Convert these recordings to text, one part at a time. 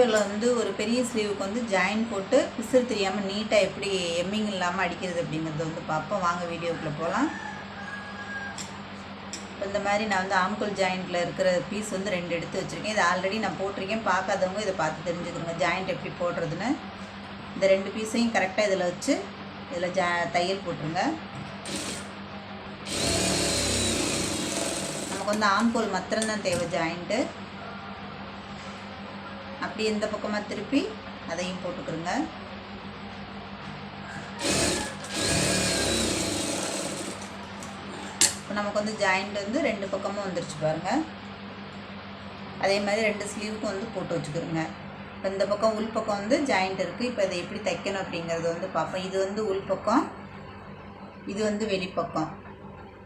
வீடியோவில் வந்து ஒரு பெரிய ஸ்லீவுக்கு வந்து ஜாயின் போட்டு பிசுறு தெரியாமல் நீட்டாக எப்படி எம்மிங் இல்லாமல் அடிக்கிறது அப்படிங்கிறத வந்து பார்ப்போம். வாங்க வீடியோக்குள்ளே போகலாம். இப்போ இந்த மாதிரி நான் வந்து ஆம்கோல் ஜாயிண்ட்டில் இருக்கிற பீஸ் வந்து 2 எடுத்து வச்சுருக்கேன். இதை ஆல்ரெடி நான் போட்டிருக்கேன். பார்க்காதவங்க இதை பார்த்து தெரிஞ்சுக்கணுங்க ஜாயிண்ட் எப்படி போடுறதுன்னு. இந்த 2 பீஸையும் கரெக்டாக இதில் வச்சு இதில் தையல் போட்டுருங்க. நமக்கு வந்து ஆம்கோல் மாத்திரம்தான் தேவை ஜாயிண்ட்டு. அப்படி இந்த பக்கமாக திருப்பி அதையும் போட்டுக்கிறோங்க. இப்போ நமக்கு வந்து ஜாயிண்ட் வந்து 2 பக்கமும் வந்துருச்சு பாருங்கள். அதே மாதிரி 2 ஸ்லீவுக்கும் வந்து போட்டு வச்சுக்கிறோங்க. இப்போ இந்த பக்கம் உள் பக்கம் வந்து ஜாயிண்ட் இருக்குது. இப்போ இதை எப்படி தைக்கணும் அப்படிங்கிறது வந்து பார்ப்போம். இது வந்து உள் பக்கம், இது வந்து வெளிப்பக்கம்.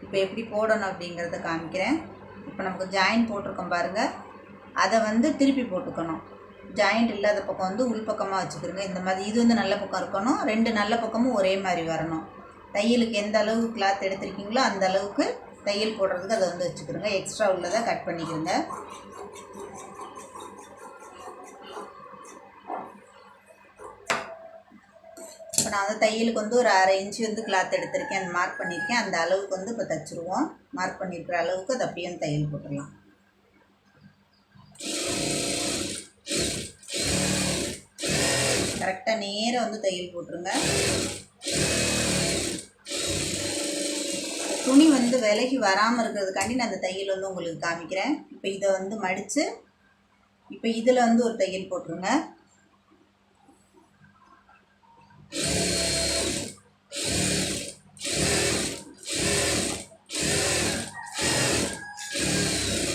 இப்போ எப்படி போடணும் அப்படிங்கிறத காமிக்கிறேன். இப்போ நமக்கு ஜாயிண்ட் போட்டிருக்கோம் பாருங்கள், அதை வந்து திருப்பி போட்டுக்கணும். ஜாயிண்ட் இல்லாத பக்கம் வந்து உள் பக்கமாக வச்சுக்கிறோங்க. இந்த மாதிரி இது வந்து நல்ல பக்கம் இருக்கணும். 2 நல்ல பக்கமும் ஒரே மாதிரி வரணும். தையலுக்கு எந்த அளவுக்கு கிளாத் எடுத்துருக்கீங்களோ அந்த அளவுக்கு தையல் போடுறதுக்கு அதை வந்து வச்சுக்கிறோங்க. எக்ஸ்ட்ரா உள்ளதை கட் பண்ணிக்கிறோங்க. இப்போ நான் வந்து தையலுக்கு வந்து ஒரு 1/2 இன்ச்சு வந்து கிளாத் எடுத்திருக்கேன். அந்த மார்க் பண்ணியிருக்கேன். அந்த அளவுக்கு வந்து இப்போ தைச்சிருவோம். மார்க் பண்ணியிருக்கிற அளவுக்கு அதை அப்படியே தையல் போட்டுடலாம். கரெக்டாக நேராக வந்து தையல் போட்டுருங்க. துணி வந்து விலகி வராமல் இருக்கிறதுக்காண்டி நான் அந்த தையல் வந்து உங்களுக்கு காமிக்கிறேன். இப்போ இதை வந்து மடித்து இப்போ இதில் வந்து ஒரு தையல் போட்டுருங்க.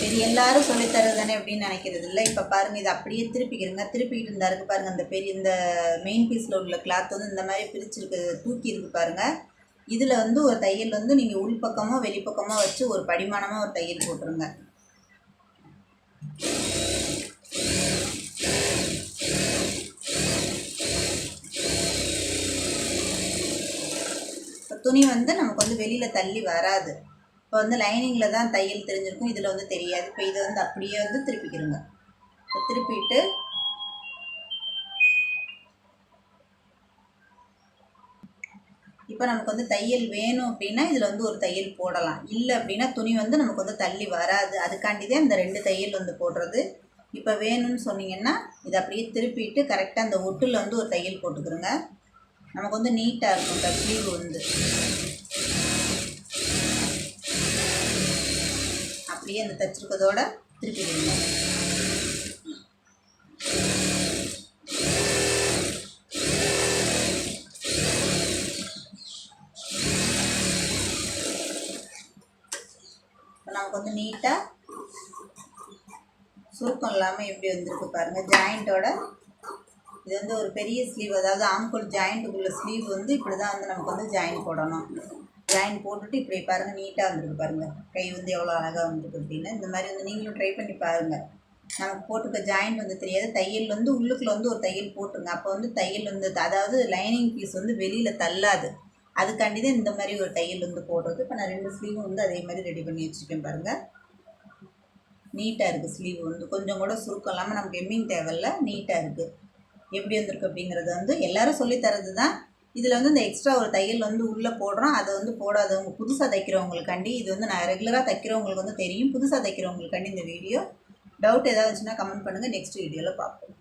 இது எல்லாரும் சொல்லித்தரது தானே அப்படின்னு நினைக்கிறது இல்லை. இப்போ பாருங்கள், இதை அப்படியே திருப்பிக்கிறங்க. திருப்பிக்கிட்டு இருந்தாருக்கு பாருங்கள். அந்த இந்த மெயின் பீஸில் உள்ள கிளாத் வந்து இந்த மாதிரி பிரிச்சுருக்கு, தூக்கி இருக்கு பாருங்கள். இதில் வந்து ஒரு தையல் வந்து நீங்கள் உள்பக்கமோ வெளிப்பக்கமோ வச்சு ஒரு படிமானமாக ஒரு தையல் போட்டுருங்க. இப்போ துணி வந்து நமக்கு வந்து வெளியில் தள்ளி வராது. இப்போ வந்து லைனிங்கில் தான் தையல் தெரிஞ்சிருக்கும், இதில் வந்து தெரியாது. இப்போ இதை வந்து அப்படியே வந்து திருப்பிக்கிறோங்க. இப்போ திருப்பிட்டு இப்போ நமக்கு வந்து தையல் வேணும் அப்படின்னா இதில் வந்து ஒரு தையல் போடலாம். இல்லை அப்படின்னா துணி வந்து நமக்கு வந்து தள்ளி வராது. அதுக்காண்டி தான் இந்த 2 தையல் வந்து போடுறது. இப்போ வேணும்னு சொன்னீங்கன்னா இதை அப்படியே திருப்பிட்டு கரெக்டாக அந்த ஒட்டில் வந்து ஒரு தையல் போட்டுக்கிறோங்க. நமக்கு வந்து நீட்டாக இருக்கும் இந்த ஸ்லீவ் வந்து. அப்படியே அந்த தைச்சிருக்கதோட திருப்பிடுங்க. இப்போ நமக்கு வந்து நீட்டாக சுருக்கம் இல்லாமல் எப்படி வந்திருக்கு பாருங்கள். ஜாயிண்ட்டோட இது வந்து ஒரு பெரிய ஸ்லீவ், அதாவது ஆம்கோல் ஜாயிண்ட்டுக்குள்ள ஸ்லீவ் வந்து இப்படி தான் வந்து நமக்கு வந்து ஜாயின் போடணும். ஜாயின் போட்டுட்டு இப்படி பாருங்கள், நீட்டாக வந்துருக்கு பாருங்கள். கை வந்து எவ்வளோ அழகாக வந்துருக்கு அப்படின்னு. இந்த மாதிரி வந்து நீங்களும் ட்ரை பண்ணி பாருங்கள். நமக்கு போட்டுக்க ஜாயிண்ட் வந்து தெரியாது. தையல் வந்து உள்ளுக்குள்ள வந்து ஒரு தையல் போட்டுருங்க. அப்போ வந்து தையல் வந்து அதாவது லைனிங் பீஸ் வந்து வெளியில் தள்ளாது. அதுக்காண்டி தான் இந்த மாதிரி ஒரு தையல் வந்து போடுறது. இப்போ நான் 2 ஸ்லீவும் வந்து அதே மாதிரி ரெடி பண்ணி வச்சுருக்கேன் பாருங்கள். நீட்டாக இருக்குது ஸ்லீவ் வந்து. கொஞ்சம் கூட சுருக்கம் இல்லாமல் நமக்கு எம்மிங் தேவையில்ல, நீட்டாக இருக்குது. எப்படி வந்திருக்கு அப்படிங்கிறது வந்து எல்லோரும் சொல்லித்தரது தான். இதில் வந்து இந்த எக்ஸ்ட்ரா ஒரு தையல் வந்து உள்ளே போடுறோம். அதை வந்து போடாதவங்க, புதுசாக தைக்கிறவங்களுக்காண்டி. இது வந்து நான் ரெகுலராக தைக்கிறவங்களுக்கு வந்து தெரியும். புதுசாக தைக்கிறவங்களுக்காண்டி இந்த வீடியோ. டவுட் ஏதாவது இருந்துச்சுன்னா கமெண்ட் பண்ணுங்கள். நெக்ஸ்ட் வீடியோவில் பார்ப்போம்.